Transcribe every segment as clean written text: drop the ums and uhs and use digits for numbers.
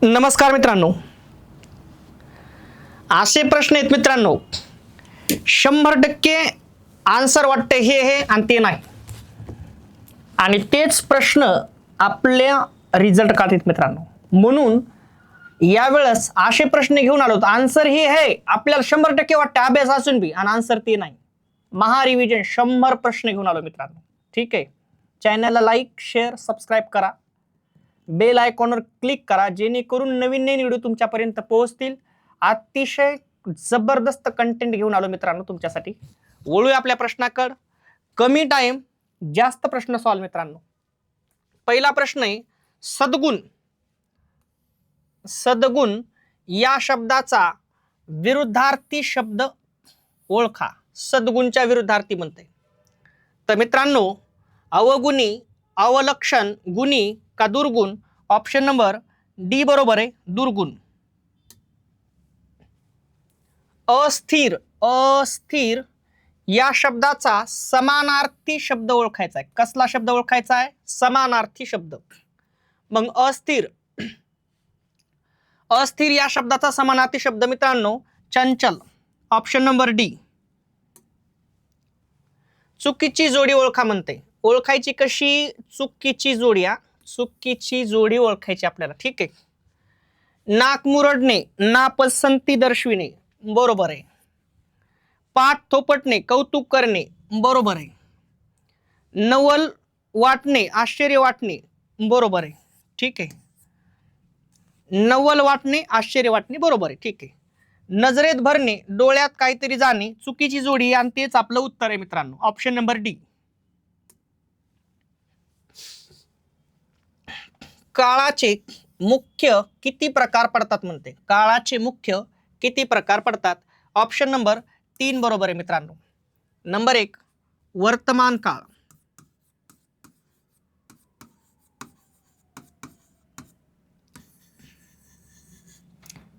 नमस्कार मित्रांनो, असे प्रश्न आहेत मित्रांनो 100% आन्सर वाटते हे आणि ते नाही, आणि तेच प्रश्न आपल्या रिझल्ट काढतात मित्रांनो. म्हणून यावेळेस असे प्रश्न घेऊन आलो, आन्सर हे आहे आपल्याला 100% वाटते अभ्यास असून बी, आणि आन्सर ते नाही. महा रिव्हिजन 100 प्रश्न घेऊन आलो मित्रांनो. ठीक आहे, चॅनलला लाईक शेअर सबस्क्राईब करा, बेल आयकॉनवर क्लिक करा, जेणेकरून नवीन नवीन व्हिडिओ तुमच्यापर्यंत पोहोचतील. अतिशय जबरदस्त कंटेंट घेऊन आलो मित्रांनो तुमच्यासाठी. वळूया आपल्या प्रश्नाकडे. कमी टाइम जास्त प्रश्न सॉल्व मित्रांनो. पहिला प्रश्न आहे सद्गुण. सद्गुण या शब्दाचा विरुद्धार्थी शब्द ओळखा. सद्गुणच्या विरुद्धार्थी म्हणते. तर मित्रांनो, अवगुणी, अवलक्षण, गुणी का दुर्गुण? ऑप्शन नंबर डी बरोबर आहे, दुर्गुण. अस्थिर. अस्थिर या शब्दाचा समानार्थी शब्द ओळखायचा आहे. कसला शब्द ओळखायचा आहे? समानार्थी शब्द. मग अस्थिर. अस्थिर या शब्दाचा समानार्थी शब्द मित्रांनो चंचल. Option number D. चुकीची जोडी ओळखा म्हणते. ओळखायची कशी? चुकीची जोडी. चुकीची जोडी ओळखायची आपल्याला. ठीक आहे. नाक मुरडणे, नापसंती दर्शविणे, बरोबर आहे. पाठ थोपटणे, कौतुक करणे, बरोबर आहे. नवल वाटणे, आश्चर्य वाटणे, बरोबर आहे. ठीक आहे. नवल वाटणे, आश्चर्य वाटणे, बरोबर आहे. ठीक आहे. नजरेत भरणे, डोळ्यात काहीतरी जाणे, चुकीची जोडी, आणि तेच आपलं उत्तर आहे मित्रांनो, ऑप्शन नंबर डी. काळाचे मुख्य किती प्रकार पडतात म्हणते. काळाचे मुख्य किती प्रकार पडतात? ऑप्शन नंबर 3 बरोबर आहे मित्रांनो. नंबर 1 वर्तमान काळ.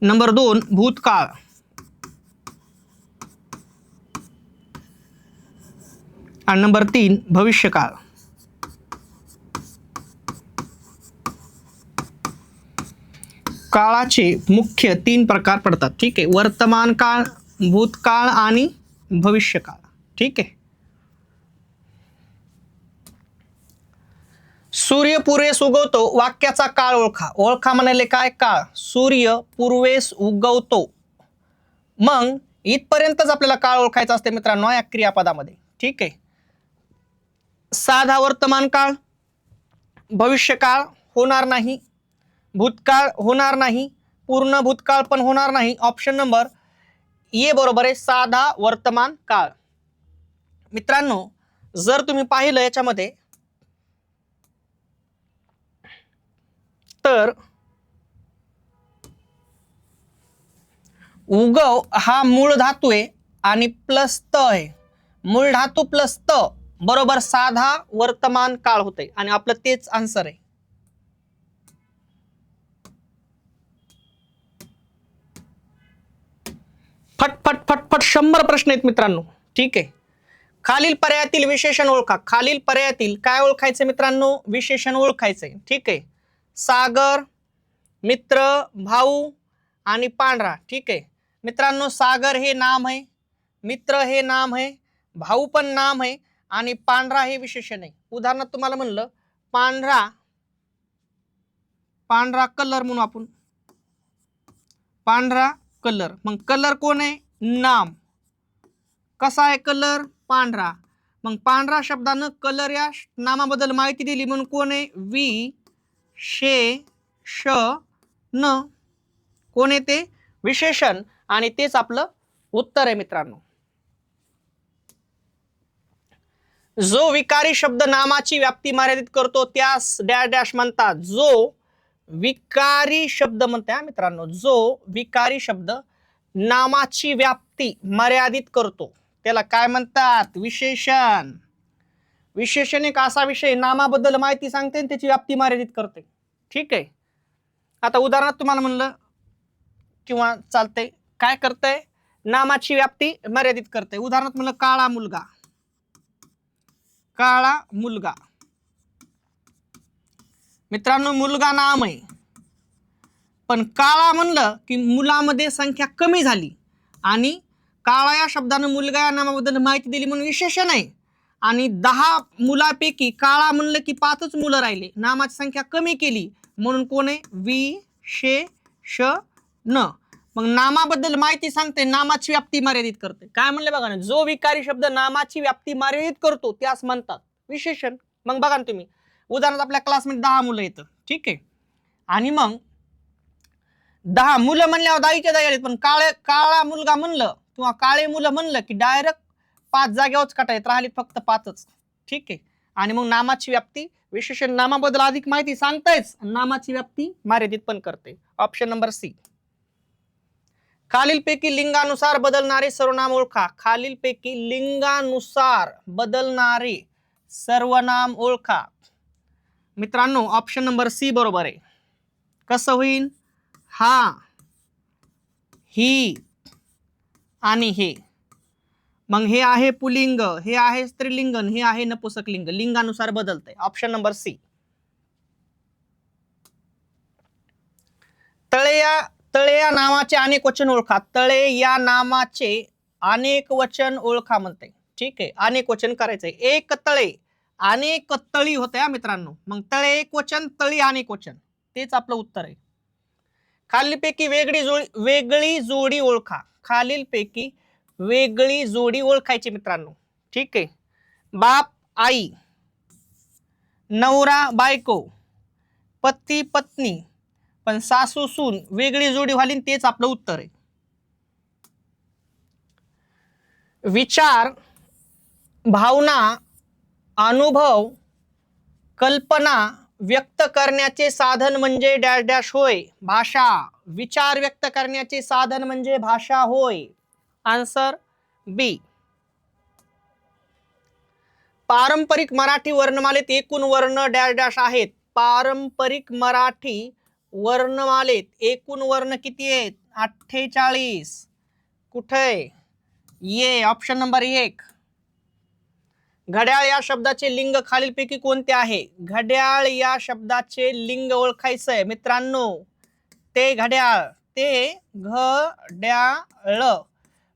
नंबर 2 भूतकाळ. आणि नंबर 3 भविष्यकाळ. काळाचे मुख्य 3 प्रकार पडतात. ठीक आहे. वर्तमान काळ, भूतकाळ आणि भविष्यकाळ. ठीक आहे. सूर्य पूर्वेस उगवतो, वाक्याचा काळ ओळखा. ओळखा म्हणाले काय? काळ. सूर्य पूर्वेस उगवतो. मग इथपर्यंतच आपल्याला काळ ओळखायचा असते मित्रांनो या क्रियापदामध्ये. ठीक आहे. साधा वर्तमान काळ, भविष्यकाळ होणार नाही, भूतकाळ होणार नाही, पूर्ण भूतकाळ पण होणार नाही. ऑप्शन नंबर ए बरोबर आहे, साधा वर्तमान काळ. मित्रांनो, जर तुम्ही पाहिलं याच्यामध्ये तर उगव हा मूळ धातू आहे आणि प्लस त आहे. मूळ धातू प्लस त बरोबर साधा वर्तमान काळ होते, आणि आपलं तेच आन्सर आहे. फटफट फटफट 100 प्रश्न आहेत मित्रांनो. ठीक आहे. खालील पर्यायातील विशेषण ओळखा. खालील पर्यायातील काय ओळखायचं मित्रांनो? विशेषण ओळखायचंय. ठीक आहे. सागर, मित्र, भाऊ आणि पांढरा. ठीक आहे मित्रांनो, सागर हे नाम आहे, मित्र हे नाम आहे, भाऊ पण नाम आहे, आणि पांढरा हे विशेषण आहे. उदाहरणार्थ तुम्हाला म्हणलं पांढरा, पांढरा कलर म्हणून आपण, पांढरा कलर. मग कलर कोण आहे? नाम. कसा आहे कलर? पांढरा. मग पांढरा शब्दानं कलर या नामाबद्दल माहिती दिली म्हणून कोण आहे? विशेषण. कोण आहे ते? विशेषण. आणि तेच आपलं उत्तर आहे मित्रांनो. जो विकारी शब्द नामाची व्याप्ती मर्यादित करतो त्यास डॅश डॅश म्हणतात. जो विकारी शब्द म्हणते मित्रांनो, जो विकारी शब्द नामाची व्याप्ती मर्यादित करतो त्याला काय म्हणतात? विशेषण. विशेषण एक असा विषय नामाबद्दल माहिती सांगते आणि त्याची व्याप्ती मर्यादित करते. ठीक आहे. आता उदाहरणार्थ तुम्हाला म्हणलं किंवा चालतंय, काय करतंय? नामाची व्याप्ती मर्यादित करते. उदाहरणार्थ म्हणलं काळा मुलगा. काळा मुलगा मित्रांनो, मुलगा नाम आहे, पण काळा म्हणलं की मुलामध्ये संख्या कमी झाली आणि काळा या शब्दानं मुलगा या नामाबद्दल माहिती दिली म्हणून विशेषण आहे. आणि 10 मुलापैकी काळा म्हणलं की 5च मुलं राहिले, नामाची संख्या कमी केली म्हणून कोण आहे? विशेषण. मग नामाबद्दल माहिती सांगते, नामाची व्याप्ती मर्यादित करते. काय म्हणले बघा ना, जो विकारी शब्द नामाची व्याप्ती मर्यादित करतो त्यास म्हणतात विशेषण. मग बघा ना तुम्ही, उदाहरणार्थ आपल्या क्लासमध्ये 10 मुलं येतं, ठीक आहे, आणि मग 10 मुलं म्हणल्यावर 10च्या 10 आले, पण काळा मुलगा म्हणलं किंवा काळे मुलं म्हणलं की डायरेक्ट 5 जागेवरच काटायत राहिली, फक्त 5च, ठीक आहे. आणि मग नामाची व्याप्ती, विशेषण नामाबद्दल अधिक माहिती सांगतायच, नामाची व्याप्ती मर्यादित पण करते. Option number C. खालीलपैकी लिंगानुसार बदलणारे सर्वनाम ओळखा. खालीलपैकी लिंगानुसार बदलणारे सर्वनाम ओळखा. मित्रांनो ऑप्शन नंबर सी बरोबर आहे. कसं होईल? हा, ही आणि हे. मग हे आहे पुलिंग, हे आहे स्त्रीलिंग, हे आहे नपुंसकलिंग. लिंगानुसार बदलतंय. Option number C. तळे या नामाचे अनेक वचन ओळखा. तळे या नामाचे अनेक वचन ओळखा म्हणते, ठीक आहे. अनेक वचन करायचंय. एक तळे, अनेक तळी होते हा मित्रांनो. मग तळे एक वचन, तळी अनेक वचन, तेच आपलं उत्तर आहे. खालीलपैकी वेगळी जोडी ओळखा. खालीलपैकी वेगळी जोडी ओळखायची मित्रांनो, ठीक आहे. बाप आई, नवरा बायको, पती पत्नी, पण सासू सून वेगळी जोडी व्हाली, तेच आपलं उत्तर आहे. विचार, भावना, अनुभव, कल्पना व्यक्त करण्याचे साधन म्हणजे डॅश डॅश होय. भाषा. विचार व्यक्त करण्याचे साधन म्हणजे भाषा होय. आन्सर बी. पारंपरिक मराठी वर्णमालेत एकूण वर्ण डॅश डॅश आहेत. पारंपरिक मराठी वर्णमालेत एकूण वर्ण किती आहेत? 48. कुठे? ये ऑप्शन नंबर 1. घड्याळ या शब्दाचे लिंग खालीलपैकी कोणते आहे? घड्याळ या शब्दाचे लिंग ओळखायचंय मित्रांनो. ते घड्याळ, ते घड्याळ.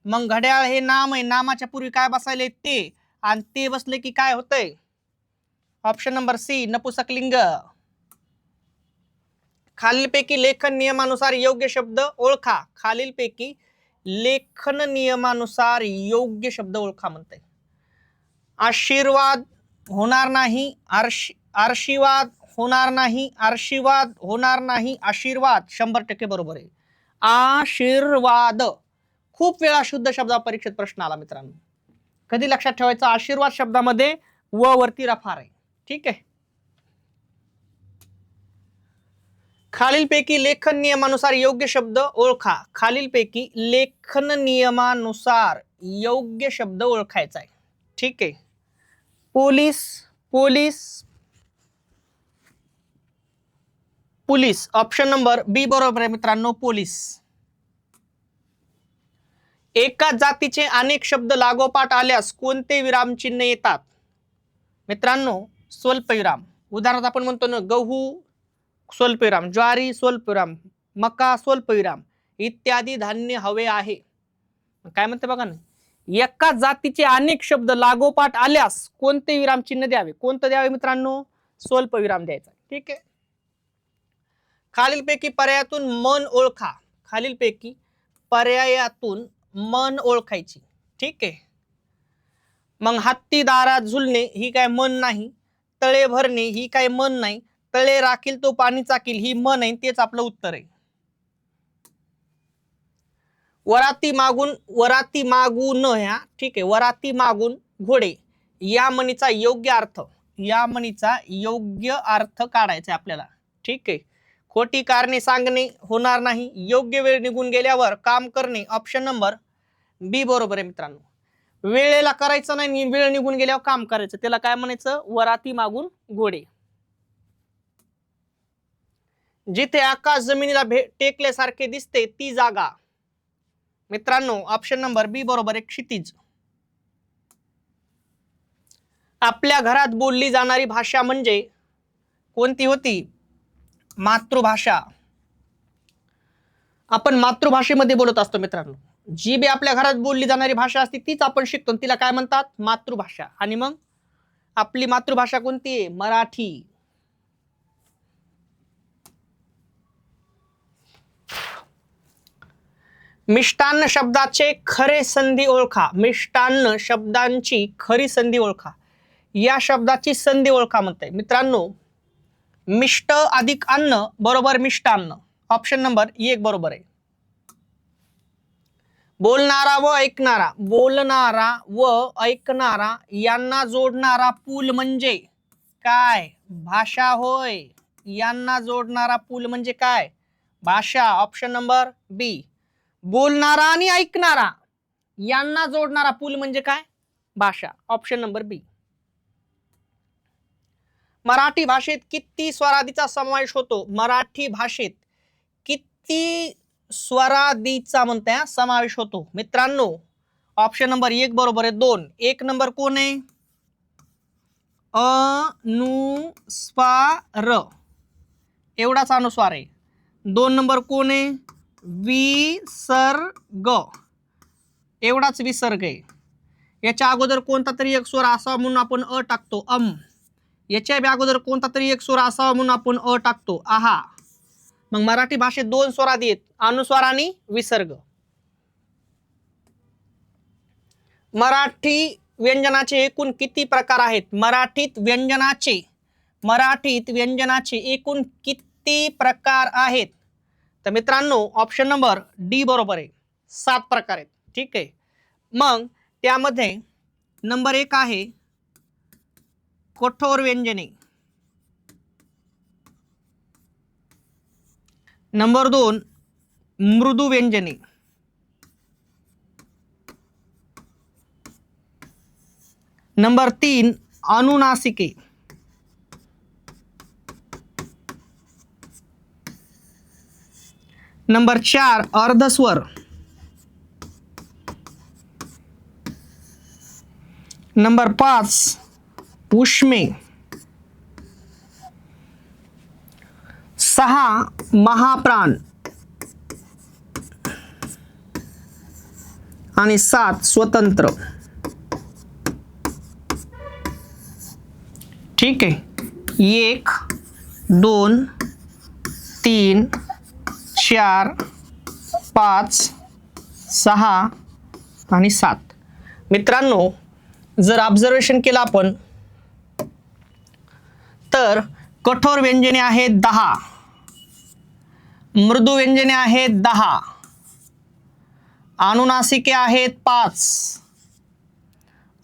मग घड्याळ हे नाम आहे, नामाच्या पूर्वी काय बसायले? ते, आणि ते बसले की काय होतंय? ऑप्शन नंबर सी, नपुंसकलिंग. खालीलपैकी लेखन नियमानुसार योग्य शब्द ओळखा. खालीलपैकी लेखन नियमानुसार योग्य शब्द ओळखा म्हणते. आशीर्वाद होणार नाही, आशीर्वाद होणार नाही, आशीर्वाद होणार नाही, आशीर्वाद 100% बरोबर आहे. आशीर्वाद खूप वेळा शुद्ध शब्दा परीक्षेत प्रश्न आला मित्रांनो. कधी लक्षात ठेवायचं? आशीर्वाद शब्दामध्ये व वरती रफार आहे, ठीक आहे. खालीलपैकी लेखन नियमानुसार योग्य शब्द ओळखा. खालीलपैकी लेखन नियमानुसार योग्य शब्द ओळखायचा आहे, ठीक आहे. Police, police, police. Option number B बरोबर आहे मित्रांनो, पोलीस. एकाच जातीचे अनेक शब्द लागोपाठ आल्यास कोणते विरामचिन्ह येतात? मित्रांनो स्वल्पविराम. उदाहरणार्थ आपण म्हणतो ना, गहू स्वल्पविराम, ज्वारी स्वल्पविराम, मका स्वल्पविराम इत्यादी धान्य हवे आहे. काय म्हणते बघा ना, एकाच जातीचे अनेक शब्द लागोपाठ आल्यास कोणते विरामचिन्ह द्यावे? कोणतं द्यावे मित्रांनो? स्वल्पविराम द्यायचा, ठीक आहे. खालीलपैकी पर्यायातून मन ओळखा. खालीलपैकी पर्यायातून मन ओळखायची, ठीक आहे. मग हत्ती दारात झुलणे ही काय मन नाही. तळे भरणे ही काय मन नाही. तळे राखील तो पाणी चाकील ही मन आहे, तेच आपलं उत्तर आहे. वराती मागून ह्या, ठीक आहे, वराती मागून घोडे या म्हणीचा योग्य अर्थ, या म्हणीचा योग्य अर्थ काढायचा आपल्याला, ठीक आहे. खोटी कारणे सांगणे होणार नाही. योग्य वेळ निघून गेल्यावर काम करणे. ऑप्शन नंबर बी बरोबर आहे मित्रांनो. वेळेला करायचं नाही, वेळ निघून गेल्यावर काम करायचं, त्याला काय म्हणायचं? वराती मागून घोडे. जिथे आकाश जमिनीला टेकल्यासारखे दिसते ती जागा. मित्रांनो ऑप्शन नंबर बी बरोबर आहे, क्षितिज. आपल्या घरात बोलली जाणारी भाषा म्हणजे कोणती होती? मातृभाषा. आपण मातृभाषेमध्ये बोलत असतो मित्रांनो. जी बी आपल्या घरात बोलली जाणारी भाषा असते तीच आपण शिकतो, तिला काय म्हणतात? मातृभाषा. आणि मग आपली मातृभाषा कोणती आहे? मराठी. मिष्टान्न शब्दाचे खरे संधी ओळखा. मिष्टान्न शब्दांची खरी संधी ओळखा. या शब्दाची संधी ओळखा म्हणते मित्रांनो. मिष्ट अधिक अन्न बरोबर मिष्टान्न. ऑप्शन नंबर 1 बरोबर आहे. बोलणारा व ऐकणारा. बोलणारा व ऐकणारा यांना जोडणारा पूल म्हणजे काय? भाषा होय. यांना जोडणारा पूल म्हणजे काय? भाषा. ऑप्शन नंबर बी. बोलणारा आणि ऐकणारा यांना जोडणारा पूल म्हणजे काय? भाषा. ऑप्शन नंबर बी. मराठी भाषेत किती स्वरादीचा समावेश होतो? मराठी भाषेत किती स्वरादीचा म्हणते समावेश होतो मित्रांनो? ऑप्शन नंबर 1 बरोबर आहे. 2. 1 नंबर कोण आहे? अनुस्वार. एवढाच अनुस्वार आहे. 2 नंबर कोण आहे? विसर्ग. एवढाच विसर्ग आहे. याच्या अगोदर कोणता तरी एक स्वर असावा म्हणून आपण अ टाकतो, अम. याच्या अगोदर कोणता तरी एक स्वर असावा म्हणून आपण अ टाकतो, आहा. मग मराठी भाषेत 2 स्वरादी आहेत, अनुस्वार आणि विसर्ग. मराठी व्यंजनाचे एकूण किती प्रकार आहेत? मराठीत व्यंजनाचे एकूण किती प्रकार आहेत? तर मित्रांनो ऑप्शन नंबर डी बरोबर आहे. 7 प्रकार आहेत. ठीक आहे. मग त्यामध्ये नंबर 1 आहे कठोर व्यंजने. नंबर 2 मृदू व्यंजने. नंबर 3 अनुनासिके. नंबर 4 अर्धस्वर. नंबर 5 उष्मे. 6 महाप्राण आणि 7 स्वतंत्र. ठीक आहे. 1 2 3 4 5 6 आणि 7. मित्रांनो जर ऑब्झर्वेशन केलं आपण तर कठोर व्यंजने आहेत 10, मृदू व्यंजने आहेत 10, अनुनासिके आहेत 5,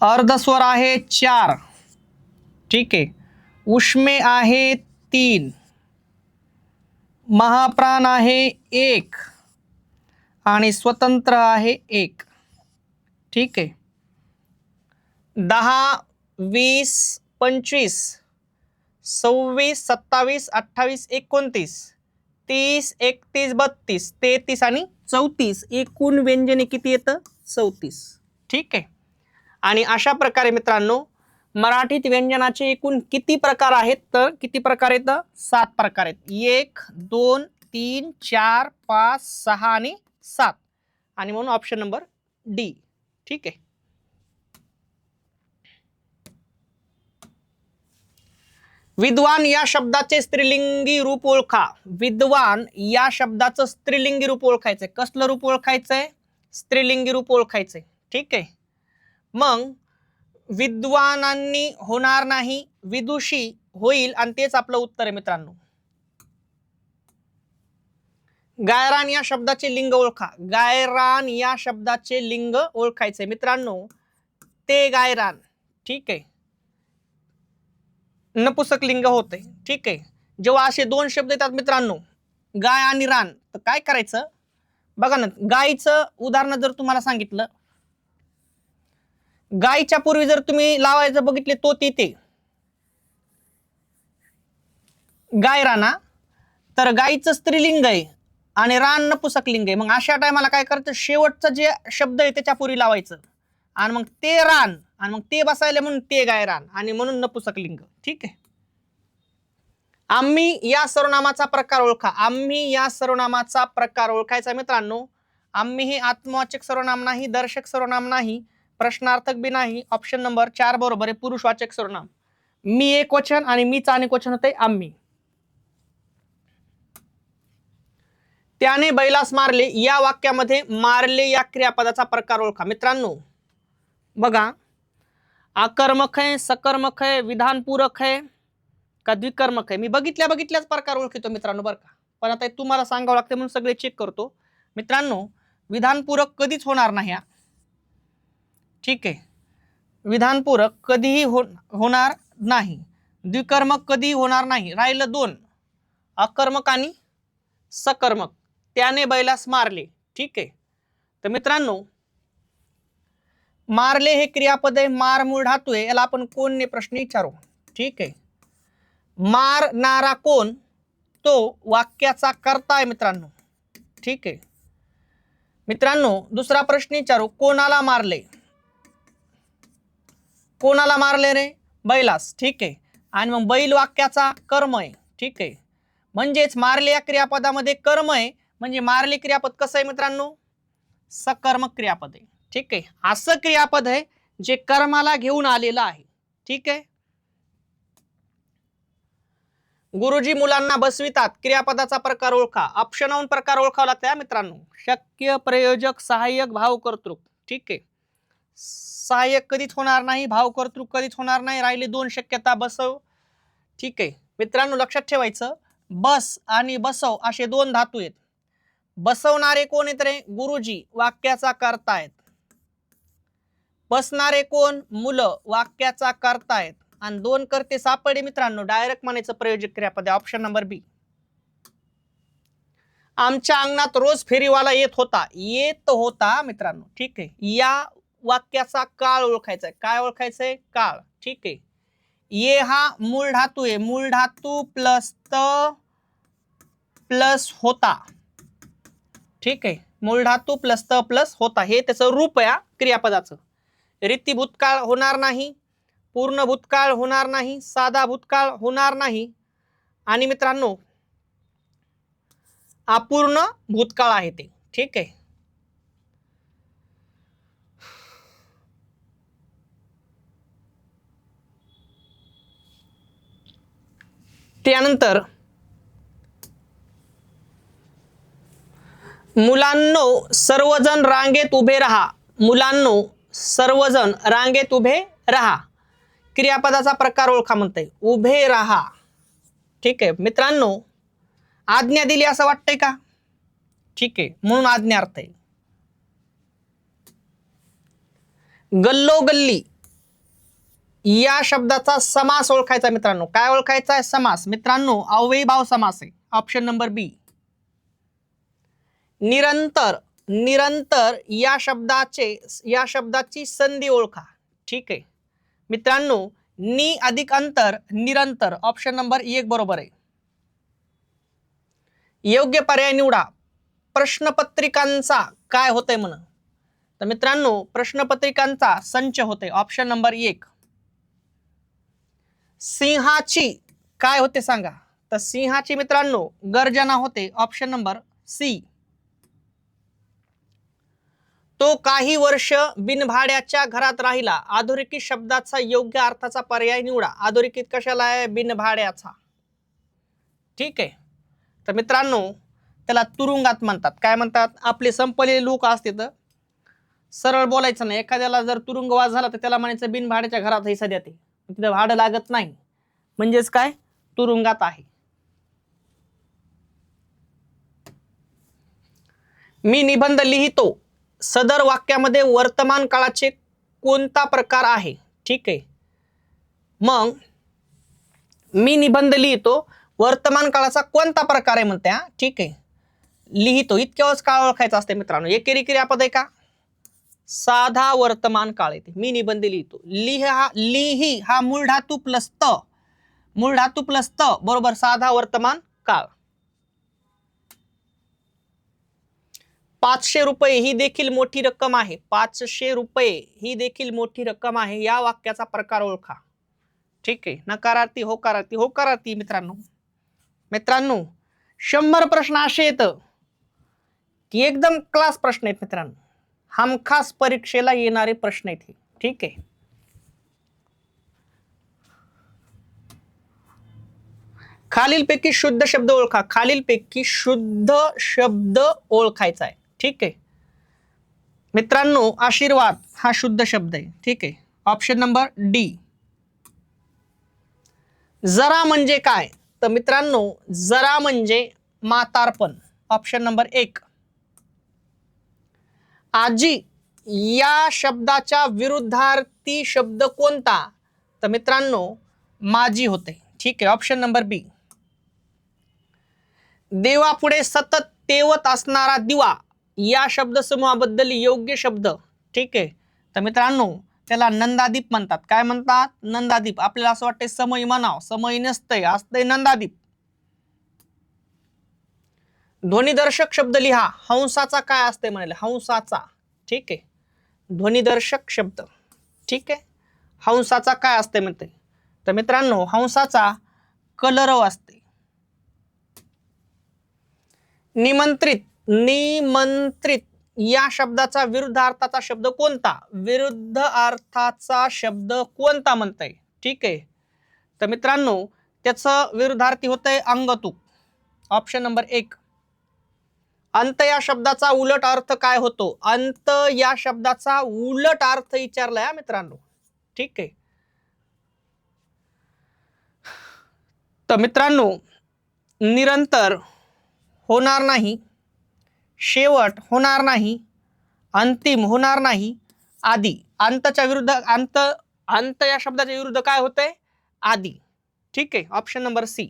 अर्धस्वर आहे 4. ठीक आहे. उष्मे आहे 3, महाप्राण आहे 1 आणि स्वतंत्र आहे 1. ठीक आहे. 10 20 25 26 27 28 29 30 31 32 33 आणि 34. एकूण व्यंजने किती येतं? 34. ठीक आहे. आणि अशा प्रकारे मित्रांनो मराठीत व्यंजनाचे एकूण किती प्रकार आहेत? तर किती प्रकार आहेत? 7 प्रकार आहेत. 1 2 3 4 5 6 आणि 7. आणि म्हणून ऑप्शन नंबर डी. ठीक आहे. विद्वान या शब्दाचे स्त्रीलिंगी रूप ओळखा. विद्वान या शब्दाचं स्त्रीलिंगी रूप ओळखायचंय. कसलं रूप ओळखायचंय? स्त्रीलिंगी रूप ओळखायचंय. ठीक आहे. मग विद्वानांनी होणार नाही, विदुषी होईल, आणि तेच आपलं उत्तर आहे मित्रांनो. गायरान या शब्दाचे लिंग ओळखा. गायरान या शब्दाचे लिंग ओळखायचंय मित्रांनो. ते गायरान. ठीक आहे. नपुसक लिंग होते. ठीक आहे. जेव्हा असे 2 शब्द येतात मित्रांनो, गाय आणि रान, तर काय करायचं बघा ना. गायचं उदाहरण जर तुम्हाला सांगितलं, गायच्या पूर्वी जर तुम्ही लावायचं बघितले तो तिथे गाय राना, तर गायचं स्त्रीलिंग आहे आणि रान नपुसक लिंग आहे. मग अशा टायमाला काय करायचं? शेवटचं जे शब्द आहे त्याच्या पूर्वी लावायचं आणि मग ते रान, आणि मग ते बसायला म्हणून ते गाय रान, आणि म्हणून नपुसक लिंग. ठीक आहे. आम्ही या सर्वनामाचा प्रकार ओळखा. आम्ही या सर्वनामाचा प्रकार ओळखायचा मित्रांनो. आम्ही हे आत्मवाचक सर्वनाम नाही, दर्शक सर्वनाम नाही, प्रश्नार्थक बी नाही. ऑप्शन नंबर 4 बरोबर आहे, पुरुषवाचक सर्वनाम. मी एक वचन आणि मीच अनेक वचन होते आम्ही. त्याने बैलास मारले या वाक्यामध्ये मारले या क्रियापदाचा प्रकार ओळखा. मित्रांनो बघा, आकर्मक आहे, सकर्मक आहे, विधानपूरक आहे का द्विकर्मक आहे. मी बघितल्याच प्रकार ओळखतो मित्रांनो बरं का. पण आता तुम्हाला सांगावं लागतं म्हणून सगळे चेक करतो. मित्रांनो विधानपूरक कधीच होणार नाही हा. ठीक आहे, विधानपूरक कधीही होणार नाही. द्विकर्मक कधीही होणार नाही. राहिलं 2, अकर्मक आणि सकर्मक. त्याने बैलास मारले. ठीक आहे, तर मित्रांनो मारले हे क्रियापद आहे, मार मूळ धातू आहे. याला आपण कोणने प्रश्न विचारू. ठीक आहे, मारणारा कोण, तो वाक्याचा कर्ता आहे मित्रांनो. ठीक आहे मित्रांनो, दुसरा प्रश्न विचारू, कोणाला मारले. कोणाला मारले रे, बैलास. ठीक आहे, आणि मग बैल वाक्याचा कर्म आहे. ठीक आहे, म्हणजेच मारले या क्रियापदामध्ये कर्म आहे. म्हणजे मारले क्रियापद कसं आहे मित्रांनो, सकर्मक क्रियापद आहे. ठीक आहे, असं क्रियापद आहे जे कर्माला घेऊन आलेलं आहे. ठीक आहे, गुरुजी मुलांना बसवितात क्रियापदाचा प्रकार ओळखा. ऑप्शन प्रकार ओळखावा लागतो मित्रांनो. शक्य, प्रयोजक, सहाय्यक, भावकर्तृक. ठीक आहे, सहाय्यक कधीच होणार नाही, भावकर्तृक कधीच होणार नाही. राहिले 2 शक्यता, बसव. ठीक आहे मित्रांनो, लक्षात ठेवायचं, बस आणि बसव असे 2 धातू आहेत. बसवणारे कोण आहेत रे, गुरुजी, वाक्याचा कर्ता आहेत. बसणारे कोण, मुलं, वाक्याचा कर्ता आहेत. आणि 2 कर्ते सापडे मित्रांनो, डायरेक्ट म्हणायचं प्रयोजक क्रियापद आहे. ऑप्शन नंबर बी. आमच्या अंगणात रोज फेरीवाला येत होता मित्रांनो. ठीक आहे, या वाक्याचा काळ ओळखायचा आहे. काय ओळखायचंय, काळ. ठीक आहे, ये हा मूळ धातू आहे. मूळ धातू प्लस त प्लस होता. ठीक आहे, मूळ धातू प्लस त प्लस होता, हे त्याचं रूप आहे क्रियापदाचं. रीती भूतकाळ होणार नाही, पूर्ण भूतकाळ होणार नाही, साधा भूतकाळ होणार नाही, आणि मित्रांनो अपूर्ण भूतकाळ आहे ते. ठीक आहे, त्यानंतर मुलांनो सर्वजण रांगेत उभे राहा. मुलांनो सर्वजण रांगेत उभे राहा, क्रियापदाचा प्रकार ओळखा म्हणते, उभे राहा. ठीक आहे मित्रांनो, आज्ञा दिली असं वाटतंय का. ठीक आहे, म्हणून आज्ञार्थ आहे. गल्लोगल्ली या शब्दाचा समास ओळखायचा मित्रांनो. काय ओळखायचा आहे, समास. मित्रांनो अव्ययीभाव समास आहे. ऑप्शन नंबर बी. निरंतर, निरंतर या शब्दाची संधी ओळखा. ठीक आहे मित्रांनो, नि अधिक अंतर, निरंतर. ऑप्शन नंबर 1 बरोबर आहे. योग्य पर्याय निवडा. प्रश्नपत्रिकांचा काय होतंय म्हण, तर मित्रांनो प्रश्नपत्रिकांचा संच होते. Option number 1. सिंहाची काय होते सांगा, तर सिंहाची मित्रांनो गर्जना होते. Option number C. तो काही वर्ष बिनभाड्याच्या घरात राहिला. अधोरेखित शब्दाचा योग्य अर्थाचा पर्याय निवडा. अधोरेखित कशाला आहे, बिनभाड्याचा. ठीक आहे, तर मित्रांनो त्याला तुरुंगात म्हणतात. काय म्हणतात, आपले संपलेले लोक असते तर सरळ बोलायचं नाही. एखाद्याला जर तुरुंगवास झाला तर त्याला म्हणायचं बिनभाड्याच्या घरात हे सध्या, ते तिथं भाडं लागत नाही, म्हणजेच काय, तुरुंगात आहे. मी निबंध लिहितो. सदर वाक्यामध्ये वर्तमान काळाचे कोणता प्रकार आहे. ठीक आहे, मग मी निबंध लिहितो, वर्तमान काळाचा कोणता प्रकार आहे म्हणते. ठीक आहे, लिहितो इतक्याच काळ ओळखायचा असते मित्रांनो. एकेरी क्रियापद आहे का, साधा वर्तमान काळ येते. मी निबंध लिहितो. लिही हा मूळ धातू प्लस त, मूळ धातू प्लस त बरोबर साधा वर्तमान काळ. 500 रुपये ही देखील मोठी रक्कम आहे. 500 रुपये ही देखील मोठी रक्कम आहे, या वाक्याचा प्रकार ओळखा. ठीक आहे, नकारार्थी, होकारार्थी. होकारार्थी मित्रांनो. मित्रांनो 100 प्रश्न असे येतं की एकदम क्लास प्रश्न आहेत मित्रांनो, हमखास परीक्षेला येणारे प्रश्न आहेत हे. ठीक आहे. खालीलपैकी शुद्ध शब्द ओळखा. खालीलपैकी शुद्ध शब्द ओळखायचा आहे. ठीक आहे मित्रांनो, आशीर्वाद हा शुद्ध शब्द आहे. ठीक आहे. Option number D. जरा म्हणजे काय? तर मित्रांनो जरा म्हणजे म्हातारपण. Option number 1. आजी या शब्दाच्या विरुद्धार्थी शब्द कोणता? तर मित्रांनो माझी होते. ठीक आहे. ऑप्शन नंबर बी. देवापुढे सतत तेवत असणारा दिवा या शब्दसमूहाबद्दल योग्य शब्द. ठीक आहे. तर मित्रांनो त्याला नंदादीप म्हणतात. काय म्हणतात? नंदादीप. आपल्याला असं वाटतंय समयी म्हणाव, समयी नसतंय, असतंय नंदादीप. ध्वनिदर्शक शब्द लिहा. हंसाचा काय असतंय म्हणाले? हंसाचा. ठीक आहे. ध्वनिदर्शक शब्द. ठीक आहे. हंसाचा काय असतंय म्हणते? तर मित्रांनो हंसाचा कलरव असते. निमंत्रित. निमंत्रित या शब्दाचा विरुद्ध अर्थाचा शब्द कोणता? विरुद्ध अर्थाचा शब्द कोणता म्हणताय? ठीक आहे. तर मित्रांनो त्याचं विरुद्धार्थी होतंय अंगतुक. Option number 1. अंत या शब्दाचा उलट अर्थ काय होतो? अंत या शब्दाचा उलट अर्थ विचारलाय मित्रांनो. ठीक आहे. तर मित्रांनो निरंतर होणार नाही, शेवट होणार नाही, अंतिम होणार नाही, आदी. अंतच्या विरुद्ध अंत या शब्दाच्या विरुद्ध काय होतंय? आदी. ठीक आहे. Option number C.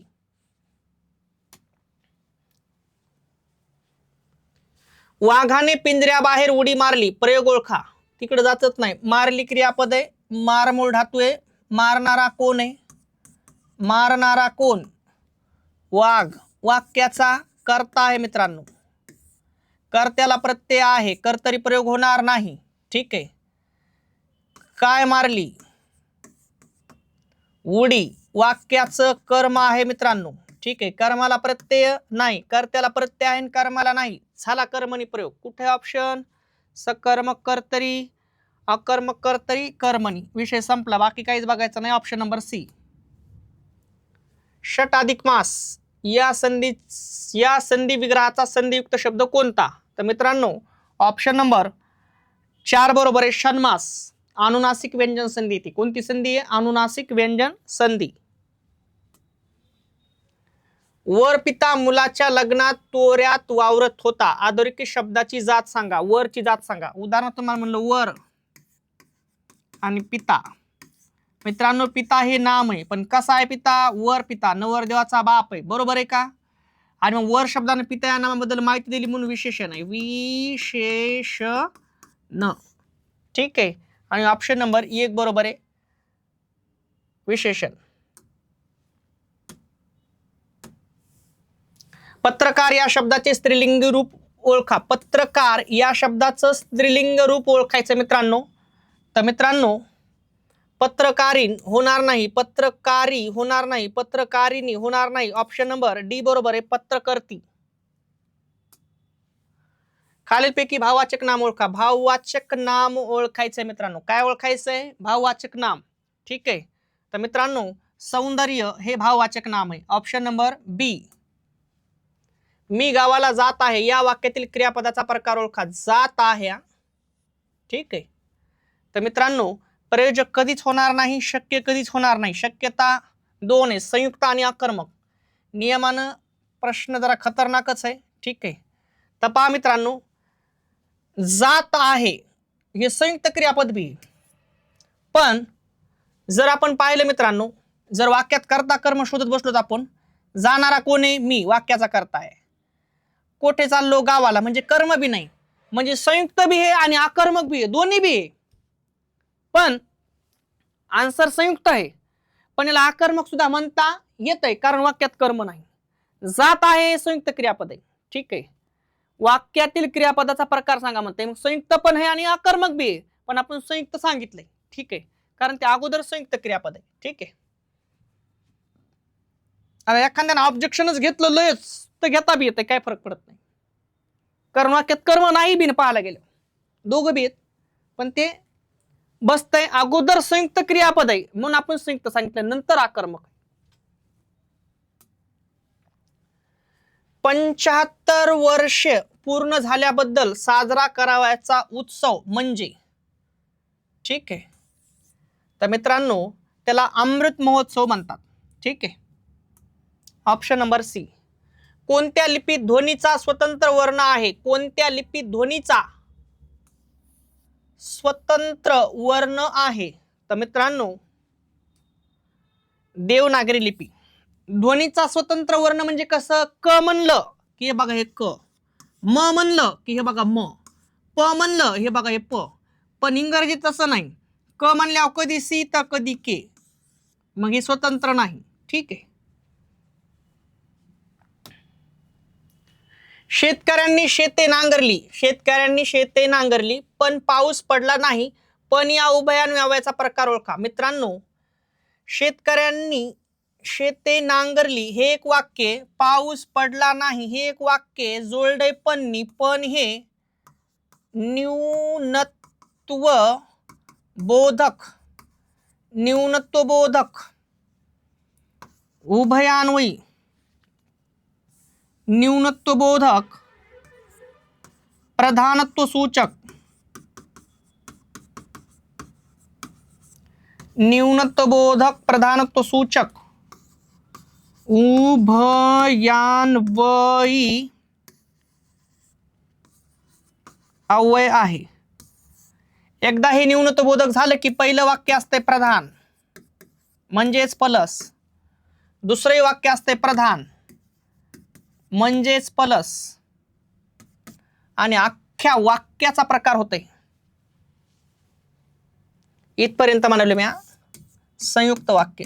वाघाने पिंजऱ्याबाहेर उडी मारली. प्रयोग ओळखा. तिकडे जातच नाही. मारली क्रियापद आहे. मार मूळ धातू आहे. मारणारा कोण आहे? मारणारा कोण? वाघ. वाक्याचा कर्ता आहे मित्रांनो. कर्त्याला प्रत्यय आहे. कर्तरी प्रयोग होणार नाही. ठीक आहे. काय मारली? उडी. वाक्याचं कर्म आहे मित्रांनो. ठीक आहे. कर्माला प्रत्यय नाही, कर्त्याला प्रत्यय आहे, कर्माला नाही. झाला कर्मणी प्रयोग. कुठे ऑप्शन? सकर्मक कर्तरी, अकर्मक कर्तरी, कर्मणी. विषय संपला. बाकी काहीच बघायचं नाही. Option number C. षट अधिक मास या संधी विग्रहाचा संधियुक्त शब्द कोणता? तर मित्रांनो ऑप्शन नंबर 4 बरोबर आहे. षण्मास. अनुनासिक व्यंजन संधी. ती कोणती संधी आहे? अनुनासिक व्यंजन संधी. वर पिता मुलाच्या लग्नात तोऱ्यात वावरत होता. अधोरेखित शब्दाची जात सांगा. वरची जात सांगा. उदाहरण तुम्हाला म्हणलं वर आणि पिता. मित्रांनो पिता हे नाम आहे, पण कसा आहे पिता? वर पिता. नवरदेवाचा बाप आहे. बरोबर आहे का? आणि मग वर शब्दाने पिता या नामाबद्दल माहिती दिली म्हणून विशेषण आहे. विशेषण. ठीक आहे. आणि ऑप्शन नंबर 1 बरोबर आहे. विशेषण. पत्रकार या शब्दाचे स्त्रीलिंग रूप ओळखा. पत्रकार या शब्दाचं स्त्रीलिंग रूप ओळखायचं मित्रांनो. तर मित्रांनो पत्रकारीन होणार नाही, पत्रकारी होणार नाही, पत्रकारिणी होणार नाही. ऑप्शन नंबर डी बरोबर आहे. पत्रकर्ती. खालीलपैकी भाववाचक नाम ओळखा. भाववाचक नाम ओळखायचंय मित्रांनो. काय ओळखायचंय? भाववाचक नाम. ठीक आहे. तर मित्रांनो सौंदर्य हे भाववाचक नाम आहे. ऑप्शन नंबर बी. मी गावाला जात आहे या वाक्यातील क्रियापदाचा प्रकार ओळखा. जात आहे. ठीक आहे. तर मित्रांनो प्रयोजक कधीच होणार नाही, शक्य कधीच होणार नाही. शक्यता 2 आहे. संयुक्त आणि आकर्मक. नियमानं प्रश्न जरा खतरनाकच आहे. ठीक आहे. तर पहा मित्रांनो जात आहे हे संयुक्त क्रियापद बी. पण जर आपण पाहिलं मित्रांनो, जर वाक्यात कर्ता कर्म शोधत बसलो आपण, जाणारा कोण आहे? मी. वाक्याचा कर्ता आहे. कोठे चाललो? गावाला. म्हणजे कर्म बी नाही, म्हणजे संयुक्त बी आहे आणि आकर्मक बी आहे, दोन्ही बी आहे. पण आन्सर संयुक्त आहे, पण याला आकर्मक सुद्धा म्हणता येत आहे कारण वाक्यात कर्म नाही. जात आहे संयुक्त क्रियापद आहे. ठीक आहे. वाक्यातील क्रियापदाचा प्रकार सांगा म्हणते. मग संयुक्त पण आहे आणि आकर्मक बी आहे, पण आपण संयुक्त सांगितलंय. ठीक आहे. कारण ते अगोदर संयुक्त क्रियापद आहे. ठीक आहे. आता एखाद्यानं ऑब्जेक्शनच घेतलं लयच तर घेता बी येते, काय फरक पडत नाही. कर्म वाक्यात कर्म नाही बी पाहायला गेलं, दोघं बी आहेत, पण ते बसतंय अगोदर संयुक्त क्रियापद आहे म्हणून आपण संयुक्त सांगितलं, नंतर आकर्मक. 75 वर्ष पूर्ण झाल्याबद्दल साजरा करावयाचा उत्सव म्हणजे, ठीक आहे. तर मित्रांनो त्याला अमृत महोत्सव म्हणतात. ठीक आहे. Option number C. कोणत्या लिपीत ध्वनीचा स्वतंत्र वर्ण आहे? कोणत्या लिपीत ध्वनीचा स्वतंत्र वर्ण आहे? तर मित्रांनो देवनागरी लिपी. ध्वनीचा स्वतंत्र वर्ण म्हणजे कसं? क म्हणलं की हे बघा हे क, म म्हणलं की हे बघा म, प म्हणलं हे बघा हे प. पण इंग्रजीत तसं नाही. क म्हणल्यावर कधी सी तर कधी के, मग हे स्वतंत्र नाही. ठीक आहे. शेतकऱ्यांनी शेते नांगरली, शेतकऱ्यांनी शेते नांगरली पण पाऊस पडला नाही. पण या उभयान्वयाचा प्रकार ओळखा. मित्रांनो शेतकऱ्यांनी शेते नांगरली हे एक वाक्य, पाऊस पडला नाही हे एक वाक्य, जोडले पणनी, पण हे न्यूनत्व बोधक, न्यूनत्व बोधक, उभयान्वयी, न्यूनत्व बोधक, प्रधानत्व सूचक, न्यूनत्व बोधक, प्रधानत्व सूचक, उभयान्वयी अव्यय आहे. एकदा हे न्यूनत्व बोधक झालं की पहिलं वाक्य असते प्रधान म्हणजेच प्लस, दुसरे वाक्य असते प्रधान म्हणजेच प्लस, आणि अख्ख्या वाक्याचा प्रकार होते. इथपर्यंत म्हणालो मी संयुक्त वाक्य.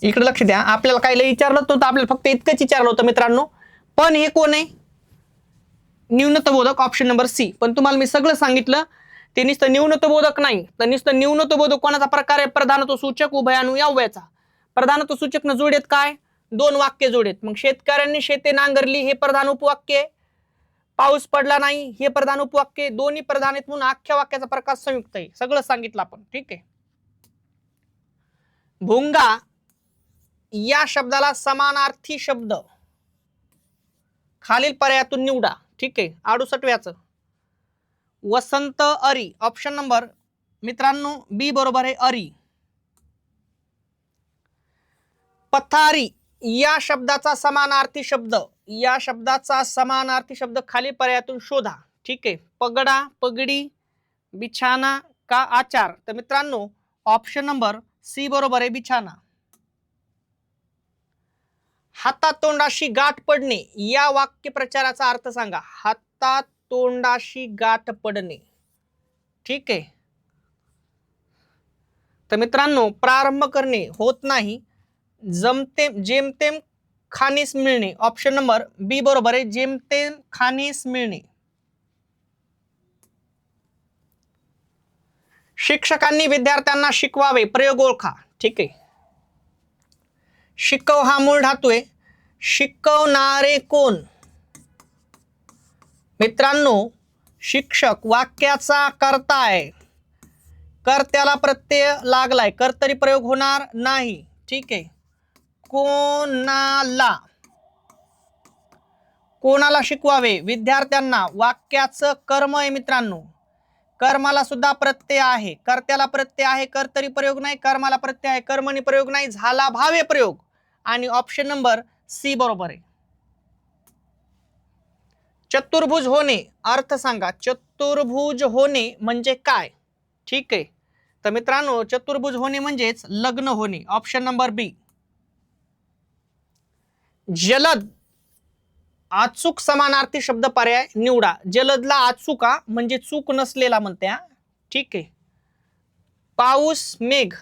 इकडे लक्ष द्या. आपल्याला काय विचारलं होतं? आपल्याला फक्त इतकंच विचारलं होतं मित्रांनो, पण हे कोण आहे? न्यूनत्व बोधक, ऑप्शन नंबर सी. पण तुम्हाला मी सगळं सांगितलं. ते नुसतं न्यूनत्व बोधक नाही, तर नुसतं न्यूनत्व बोधक कोणाचा प्रकार आहे? प्रधानत्व सूचक, उभयान्वयी अव्ययाचा. प्रधानत्व सूचक न जोडेत काय? दोन वाक्य जोडेत. मग शेतकऱ्यांनी शेते नांगरली हे प्रधान उपवाक्य, पाऊस पडला नाही हे प्रधान उपवाक्य, दोन्ही प्रधान आहेत म्हणून अख्ख्या वाक्याचा प्रकार संयुक्त आहे. सगळं सांगितलं आपण. ठीक आहे. भोंगा या शब्दाला समानार्थी शब्द खालील पर्यायातून निवडा. ठीक आहे. 68व्याचं वसंत अरी, ऑप्शन नंबर मित्रांनो बी बरोबर आहे अरी. पथारी या शब्दाचा समानार्थी शब्द, या शब्दाचा समानार्थी शब्द खालील पर्यायातून शोधा. ठीक आहे. पगडा, पगडी, बिछाना का आचार? तर मित्रांनो ऑप्शन नंबर सी बरोबर आहे बिछाना. हातातोंडाशी गाठ पडणे या वाक्य प्रचाराचा अर्थ सांगा. हातातोंडाशी गाठ पडणे. ठीक आहे. तर मित्रांनो प्रारंभ करणे होत नाही, जमतेम जेमतेम खानीस मिळणे. ऑप्शन नंबर बी बरोबर आहे जेमतेम खानीस मिळणे. शिक्षकांनी विद्यार्थ्यांना शिकवावे. प्रयोग ओळखा. ठीक आहे. शिकव हा मूळ धातू आहे. शिकवणारे कोण? मित्रांनो शिक्षक वाक्याचा कर्ता आहे. कर्त्याला प्रत्यय लागलाय, कर्तरी प्रयोग होणार नाही. ठीक आहे. कोणाला, कोणाला शिकवावे? विद्यार्थ्यांना. वाक्याचं कर्म आहे मित्रांनो, कर्माला सुद्धा प्रत्यय आहे, कर्त्याला प्रत्यय आहे, कर्तरी प्रयोग नाही, कर्माला प्रत्यय आहे, कर्मणी प्रयोग नाही, झाला भावे प्रयोग. आणि ऑप्शन नंबर सी बरोबर आहे. चतुर्भुज होणे अर्थ सांगा. चतुर्भुज होणे म्हणजे काय? ठीक आहे. तर मित्रांनो चतुर्भुज होणे म्हणजेच लग्न होणे. ऑप्शन नंबर बी. जलद अचूक समानार्थी शब्द पर्याय निवडा. जलदला अचूका म्हणजे चूक नसलेला म्हणत्या. ठीक आहे. पाऊस, मेघ.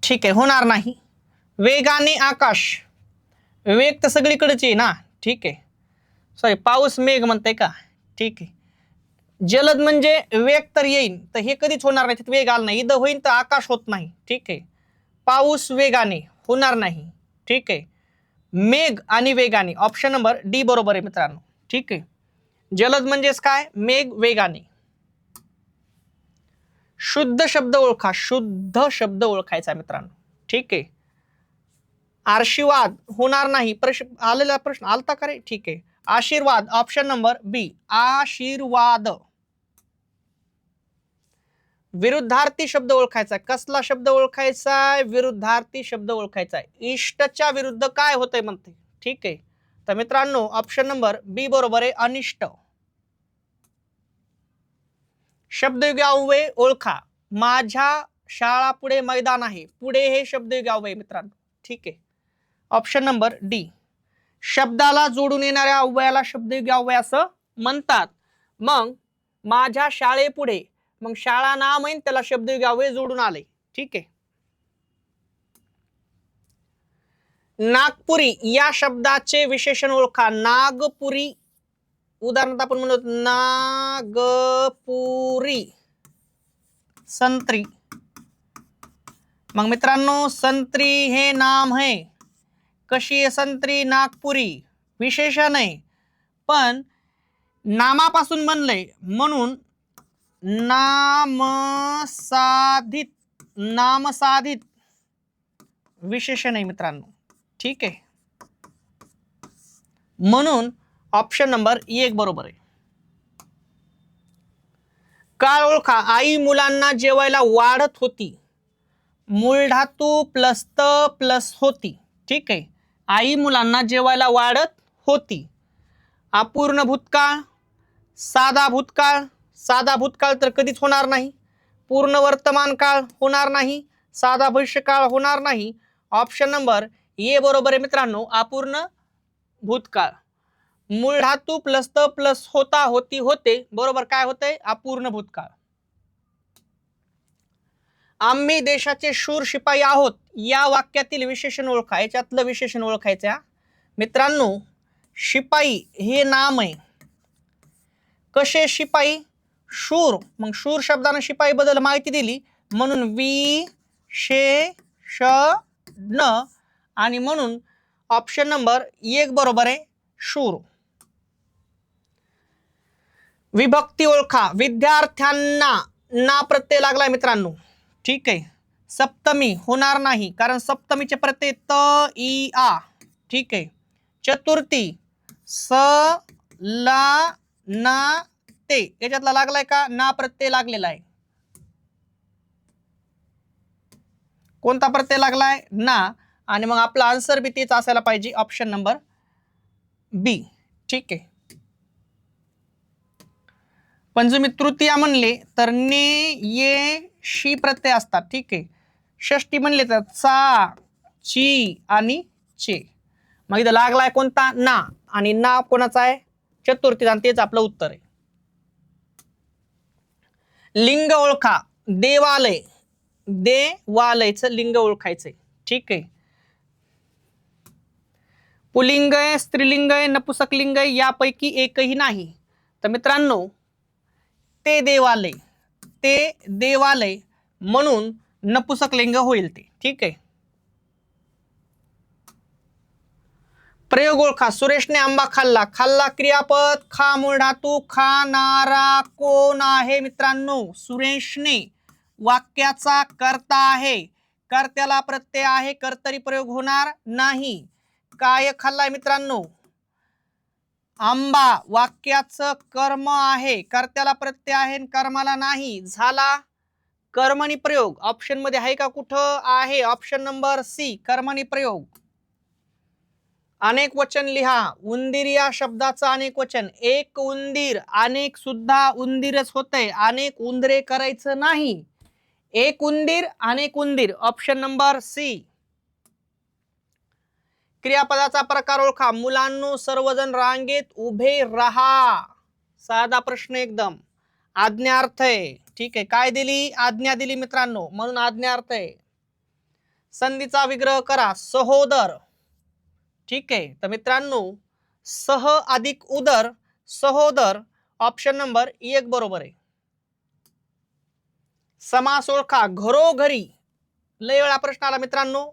ठीक आहे होणार नाही. वेगाने आकाश, वेग तर सगळीकडेच आहे ना. ठीक आहे. सॉरी पाऊस मेघ म्हणते का? ठीक आहे. जलद म्हणजे वेग तर येईल, तर हे कधीच होणार नाही, त्यात वेग आला नाही. इथं होईल तर आकाश होत नाही. ठीक आहे. पाऊस वेगाने होणार नाही. ठीक आहे. मेघ आणि वेगाने, ऑप्शन नंबर डी बरोबर आहे मित्रांनो. ठीक आहे. जलद म्हणजेच काय, मेघ वेगाने. शुद्ध शब्द ओळखा, शुद्ध शब्द ओळखायचा मित्रांनो. ठीक आहे. आशीर्वाद होणार नाही, आलेला प्रश्न आलता का रे? ठीक आहे. आशीर्वाद, ऑप्शन नंबर बी, आशीर्वाद. विरुद्धार्थी शब्द ओळखायचा. कसला शब्द ओळखायचा? विरुद्धार्थी शब्द ओळखायचा. इष्टच्या विरुद्ध काय होतंय म्हणते. ठीक आहे. तर मित्रांनो ऑप्शन नंबर बी बरोबर आहे, अनिष्ट. शब्दयोगी अव्यय ओळखा. माझ्या शाळा पुढे मैदान आहे. पुढे हे शब्दयोगी अव्यय मित्रांनो. ठीक आहे. Option number D. शब्दाला जोडून येणाऱ्या अव्ययाला शब्दयोगी अव्यय असं म्हणतात. मग माझ्या शाळेपुढे, मग शाळा नाम आहे, त्याला शब्दयोगी अव्यय जोडून आले. ठीक आहे. नागपुरी या शब्दाचे विशेषण ओळखा. नागपुरी, उदाहरणार्थ आपण म्हणतो नागपुरी, संत्री. मग मित्रांनो संत्री हे नाम है. कशी आहे संत्री? नागपुरी, विशेषण आहे, पण नामापासून बनलंय म्हणून नामसाधित, नामसाधित विशेषण आहे मित्रांनो. ठीक आहे. म्हणून ऑप्शन नंबर 1 बरोबर आहे. काळ ओळखा. आई मुलांना जेवायला वाढत होती. मूळ धातू प्लस त प्लस होती. ठीक आहे. आई मुलांना जेवायला वाढत होती. अपूर्ण भूतकाळ, साधा भूतकाळ. साधा भूतकाळ तर कधीच होणार नाही. पूर्ण वर्तमान काळ होणार नाही. साधा भविष्यकाळ होणार नाही. ऑप्शन नंबर ए बरोबर आहे मित्रांनो, अपूर्ण भूतकाळ. मूळ धातू प्लस त प्लस होता होती होते, बरोबर काय होते? अपूर्ण भूतकाळ. आम्ही देशाचे शूर शिपाई आहोत या वाक्यातील विशेषण ओळखा. याच्यातलं विशेषण ओळखायचं मित्रांनो. शिपाई हे नाम आहे. कसे शिपाई? शूर. मग शूर शब्दाने शिपाई बद्दल माहिती दिली म्हणून विशेषण, आणि म्हणून ऑप्शन नंबर 1 बरोबर आहे, शूर. विभक्ती ओळखा. विद्यार्थ्यांना ना प्रत्यय लागलाय मित्रांनो. ठीक आहे. सप्तमी होणार नाही, कारण सप्तमीचे प्रत्यय त इ आ. ठीक आहे. चतुर्थी स ला ना ते, याच्यातला लागलाय का? ना प्रत्यय लागलेला आहे. कोणता प्रत्यय लागलाय? ना. आणि मग आपला आन्सर बी तेच असायला पाहिजे, ऑप्शन नंबर बी. ठीक आहे. पंचमी तृतीया म्हणले तर ने ये शी प्रत्यय असतात. ठीक आहे. षष्टी म्हणले तर चा ची आणि चे. मग इथं लागलाय कोणता? ना. आणि ना कोणाचा आहे? चतुर्थी, आणि तेच आपलं उत्तर आहे. लिंग ओळखा. देवालय, देवालयचं लिंग ओळखायचंय. ठीक आहे. पुलिंग आहे, स्त्रीलिंग आहे, नपुसक लिंग आहे, यापैकी एकही नाही. तर मित्रांनो ते देवालय, ते देवालय म्हणून नपुसक लिंग होईल ते. ठीक आहे. प्रयोग ओळखा. सुरेशने आंबा खाल्ला. खाल्ला क्रियापद, खा मूळ धातू, खाणारा कोण आहे मित्रांनो? सुरेशने. वाक्याचा कर्ता आहे. कर्त्याला प्रत्यय आहे, कर्तरी प्रयोग होणार नाही. काय खाल्लाय मित्रांनो? आंबा. वाक्याचं कर्म आहे, कर्त्याला प्रत्यय आहे, कर्माला नाही. झाला कर्मणी प्रयोग. ऑप्शन मध्ये आहे का? कुठं आहे? ऑप्शन नंबर सी, कर्मणी प्रयोग. अनेक वचन लिहा. उंदीर या शब्दाचं अनेक वचन. एक उंदीर, अनेक सुद्धा उंदीरच होतंय. अनेक उंदरे करायचं नाही. एक उंदीर, अनेक उंदीर. Option number C. क्रियापदाचा प्रकार ओळखा. मुलांनो सर्वजण रांगेत उभे राहा. साधा प्रश्न एकदम. आज्ञार्थ आहे. ठीक आहे. काय दिली? आज्ञा दिली मित्रांनो, म्हणून आज्ञार्थ आहे. संधीचा विग्रह करा. सहोदर. ठीक आहे. तर मित्रांनो सह अधिक उदर, सहोदर, ऑप्शन नंबर 1 बरोबर आहे. समास ओळखा. घरोघरी लय वेळा प्रश्न आला मित्रांनो.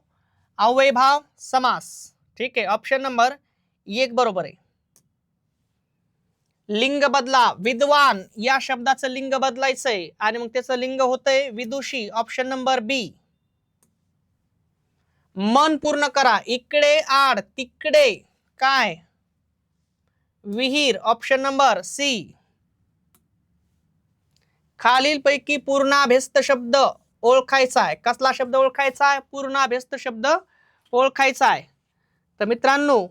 अव्ययभाव समास. ठीक आहे, ऑप्शन नंबर 1 बरोबर आहे. लिंग बदला. विद्वान या शब्दाचं लिंग बदलायचंय आणि मग त्याचं लिंग होतंय विदुषी. ऑप्शन नंबर बी. मन पूर्ण करा. इकडे आड तिकडे काय? विहीर. Option number C. खालीलपैकी पूर्णाभ्यस्त शब्द ओळखायचा आहे. कसला शब्द ओळखायचा आहे? पूर्णाभ्यस्त शब्द ओळखायचा आहे. तर मित्रांनो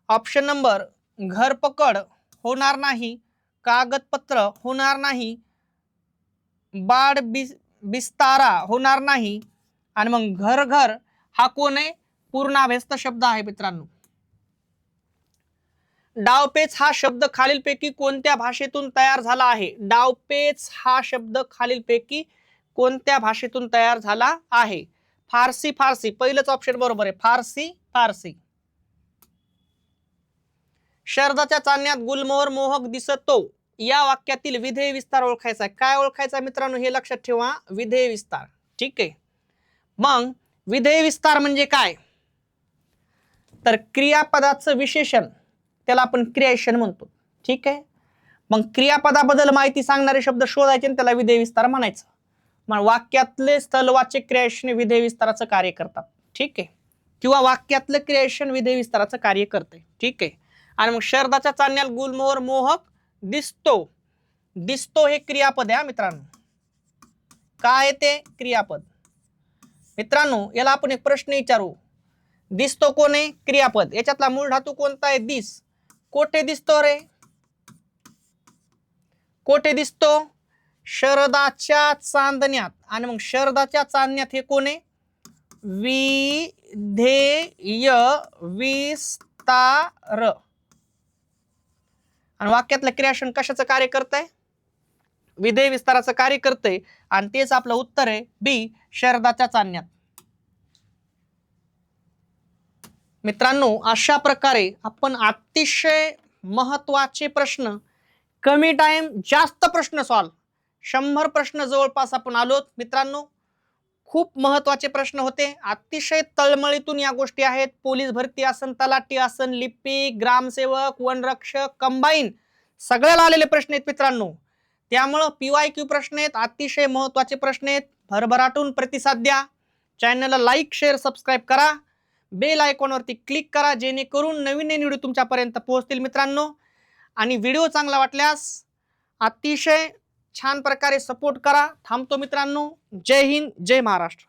ऑप्शन नंबर घरपकड होणार नाही, कागदपत्र होणार नाही, बाड बिस्तारा होणार नाही आणि मग घर घर हा कोण आहे? पूर्णाभ्यस्त शब्द आहे मित्रांनो. डावपेच हा शब्द खालीलपैकी कोणत्या भाषेतून तयार झाला आहे? डावपेच हा शब्द खालीलपैकी कोणत्या भाषेतून तयार झाला आहे? फारसी. फारसी पहिलंच ऑप्शन बरोबर आहे. फारसी. फारसी. शरदाच्या चांदण्यात गुलमोहर मोहक दिसतो या वाक्यातील विधेय विस्तार ओळखायचा आहे. काय ओळखायचा मित्रांनो? हे लक्षात ठेवा. विधेय विस्तार. ठीक आहे. मग विधेय विस्तार म्हणजे काय? तर क्रियापदाचं विशेषण त्याला आपण क्रियाविशेषण म्हणतो. ठीक आहे. मग क्रियापदाबद्दल माहिती सांगणारे शब्द शोधायचे आणि त्याला विधेय विस्तार म्हणायचं. मग वाक्यातले स्थलवाचक क्रियाविशेषण विधेय विस्ताराचं कार्य करतात. ठीक आहे. किंवा वाक्यातलं क्रियाविशेषण विधेय विस्ताराचं कार्य करते. ठीक आहे. आणि मग शरदाच्या चांदण्यात गुलमोहर मोहक दिसतो. दिसतो हे क्रियापद आहे मित्रांनो. काय ते? क्रियापद. मित्रांनो याला आपण एक प्रश्न विचारू. दिसतो कोण आहे? क्रियापद. याच्यातला मूळ धातू कोणता आहे? दिस. कोठे दिसतो रे? कोठे दिसतो? शरदाच्या चांदण्यात. आणि मग शरदाच्या चांदण्यात हे कोण आहे? विधेय विस्तार. आणि वाक्यातलं क्रियाविशेषण कशाचं कार्य करतंय? विधेय विस्ताराचं कार्य करतंय. आणि तेच आपलं उत्तर आहे बी. शरदाच्या चांदण्यात. मित्रांनो अशा प्रकारे आपण अतिशय महत्वाचे प्रश्न, कमी टाइम जास्त प्रश्न सॉल्व, 100 प्रश्न जवळपास आपण आलोत मित्रांनो. खूप महत्वाचे प्रश्न होते. अतिशय तळमळीतून या गोष्टी आहेत. पोलीस भरती असन, तलाठी असन, लिपिक, ग्रामसेवक, वनरक्षक, कंबाईन सगळ्याला आलेले प्रश्न आहेत मित्रांनो. त्यामुळं PYQ प्रश्न आहेत. अतिशय महत्वाचे प्रश्न आहेत. भरभराटून प्रतिसाद द्या. चॅनलला लाईक शेअर सबस्क्राईब करा. बेल आयकॉनवरती क्लिक करा जेणेकरून नवीन नवीन व्हिडिओ तुमच्यापर्यंत पोहोचतील मित्रांनो. आणि व्हिडिओ चांगला वाटल्यास अतिशय छान प्रकारे सपोर्ट करा. थांबतो मित्रांनो. जय हिंद, जय महाराष्ट्र.